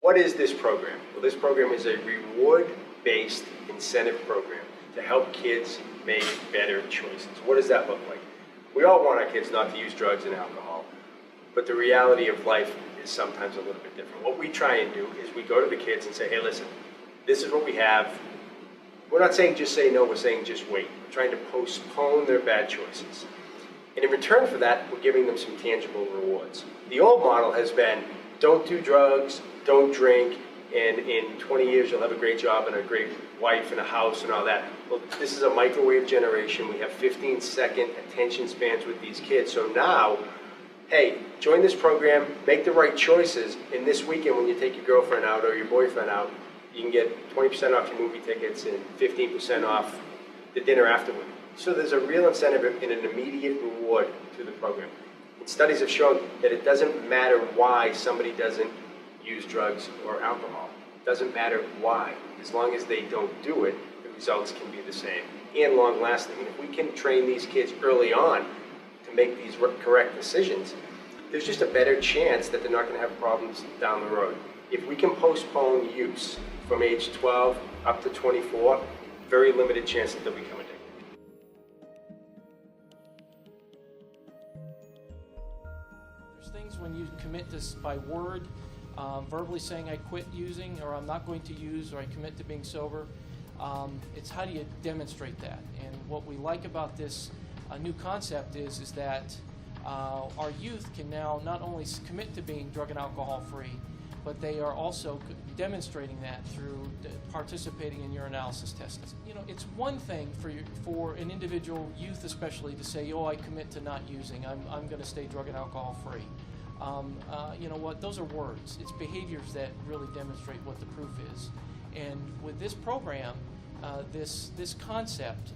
What is this program? Well, this program is a reward-based incentive program to help kids make better choices. What does that look like? We all want our kids not to use drugs and alcohol, but the reality of life is sometimes a little bit different. What we try and do is we go to the kids and say, hey, listen, this is what we have. We're not saying just say no, we're saying just wait. We're trying to postpone their bad choices. And in return for that, we're giving them some tangible rewards. The old model has been, don't do drugs, don't drink, and in 20 years you'll have a great job and a great wife and a house and all that. Well, this is a microwave generation. We have 15-second attention spans with these kids. So now, hey, join this program, make the right choices, and this weekend when you take your girlfriend out or your boyfriend out, you can get 20% off your movie tickets and 15% off the dinner afterward. So there's a real incentive and an immediate reward to the program. And studies have shown that it doesn't matter why somebody doesn't use drugs or alcohol. It doesn't matter why. As long as they don't do it, the results can be the same and long-lasting. And if we can train these kids early on to make these correct decisions, there's just a better chance that they're not going to have problems down the road. If we can postpone use from age 12 up to 24, very limited chance that they'll become addicted. There's things when you commit this by word, verbally saying I quit using, or I'm not going to use, or I commit to being sober. It's how do you demonstrate that? And what we like about this new concept is that our youth can now not only commit to being drug and alcohol free, but they are also demonstrating that through participating in urinalysis tests. You know, it's one thing for an individual, youth especially, to say, oh, I commit to not using, I'm going to stay drug and alcohol free. You know what, those are words. It's behaviors that really demonstrate what the proof is. And with this program, this concept,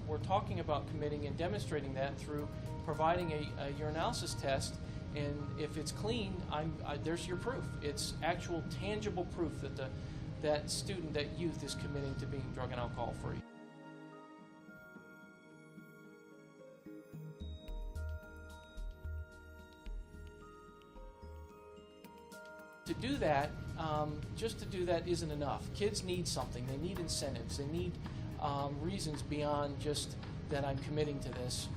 we're talking about committing and demonstrating that through providing a urinalysis test. And if it's clean, there's your proof. It's actual tangible proof that that student, that youth, is committing to being drug and alcohol free. To do that, just to do that isn't enough. Kids need something. They need incentives. They need reasons beyond just that I'm committing to this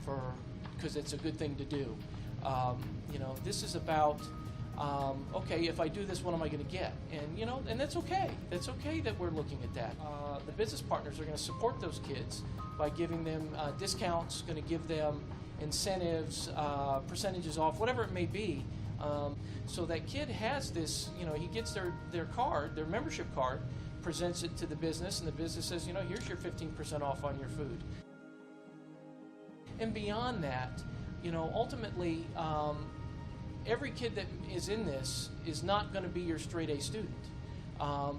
because it's a good thing to do. You know, this is about, okay, if I do this, what am I going to get? And, you know, and that's okay. That's okay that we're looking at that. The business partners are going to support those kids by giving them discounts, going to give them incentives, percentages off, whatever it may be. So that kid has this, you know, he gets their card, their membership card, presents it to the business, and the business says, you know, here's your 15% off on your food. And beyond that, you know, ultimately, every kid that is in this is not going to be your straight A student.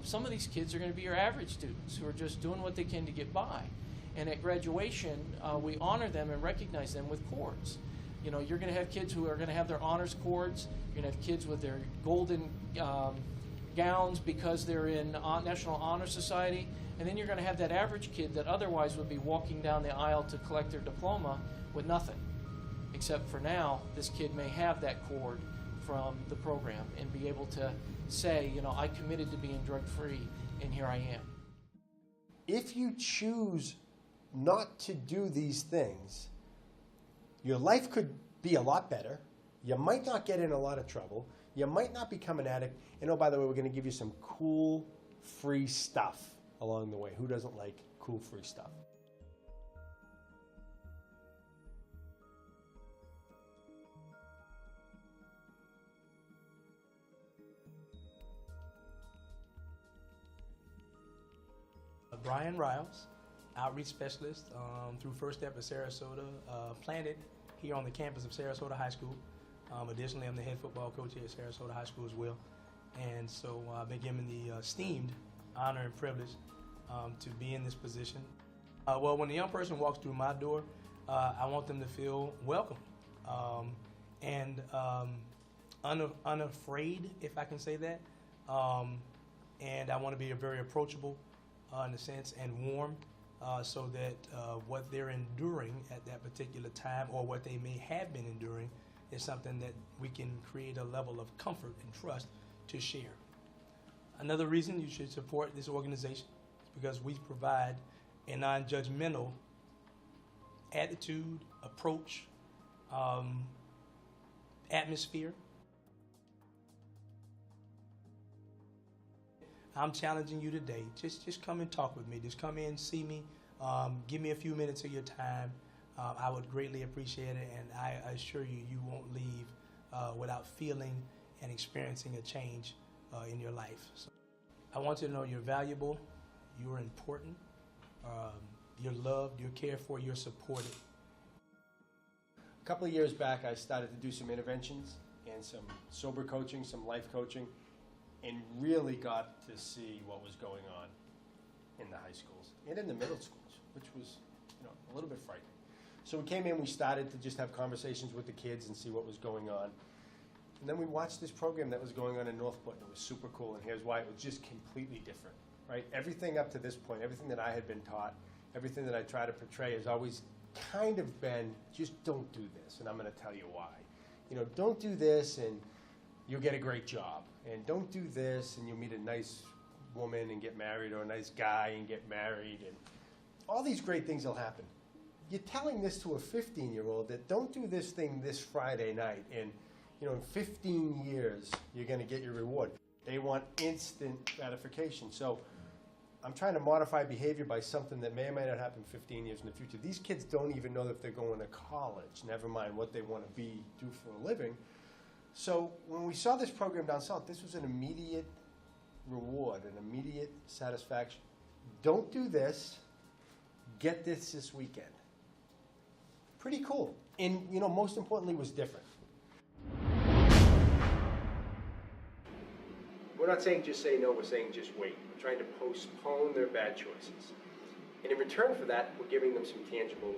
Some of these kids are going to be your average students who are just doing what they can to get by. And at graduation, we honor them and recognize them with cords. You know, you're going to have kids who are going to have their honors cords. You're going to have kids with their golden gowns because they're in National Honor Society. And then you're going to have that average kid that otherwise would be walking down the aisle to collect their diploma with nothing. Except for now, this kid may have that cord from the program and be able to say, you know, I committed to being drug-free, and here I am. If you choose not to do these things, your life could be a lot better. You might not get in a lot of trouble. You might not become an addict. And oh, by the way, we're going to give you some cool, free stuff along the way. Who doesn't like cool, free stuff? Brian Riles, outreach specialist through First Step at Sarasota, planted here on the campus of Sarasota High School. Additionally, I'm the head football coach here at Sarasota High School as well. And so I've been given the esteemed honor and privilege to be in this position. Well, when a young person walks through my door, I want them to feel welcome and unafraid, if I can say that. And I want to be very approachable in a sense, and warm, so that what they're enduring at that particular time, or what they may have been enduring, is something that we can create a level of comfort and trust to share. Another reason you should support this organization is because we provide a non-judgmental attitude, approach, atmosphere. I'm challenging you today. Just come and talk with me. Just come in, see me. Give me a few minutes of your time. I would greatly appreciate it, and I assure you, you won't leave without feeling and experiencing a change in your life. So I want you to know you're valuable, you're important, you're loved, you're cared for, you're supported. A couple of years back, I started to do some interventions and some sober coaching, some life coaching, and really got to see what was going on in the high schools and in the middle schools, which was, a little bit frightening. So we came in, we started to just have conversations with the kids and see what was going on. And then we watched this program that was going on in Northport, and it was super cool, and here's why. It was just completely different, right? Everything up to this point, everything that I had been taught, everything that I try to portray has always kind of been, just don't do this, and I'm going to tell you why. Don't do this and you'll get a great job, and don't do this and you'll meet a nice woman and get married, or a nice guy and get married, and all these great things will happen. You're telling this to a 15-year-old that don't do this thing this Friday night, and in 15 years you're going to get your reward. They want instant gratification. So I'm trying to modify behavior by something that may or may not happen 15 years in the future. These kids don't even know that they're going to college, never mind what they want to do for a living. So when we saw this program down south, this was an immediate reward, an immediate satisfaction. Don't do this, get this weekend. Pretty cool. And, most importantly, was different. We're not saying just say no, we're saying just wait. We're trying to postpone their bad choices. And in return for that, we're giving them some tangible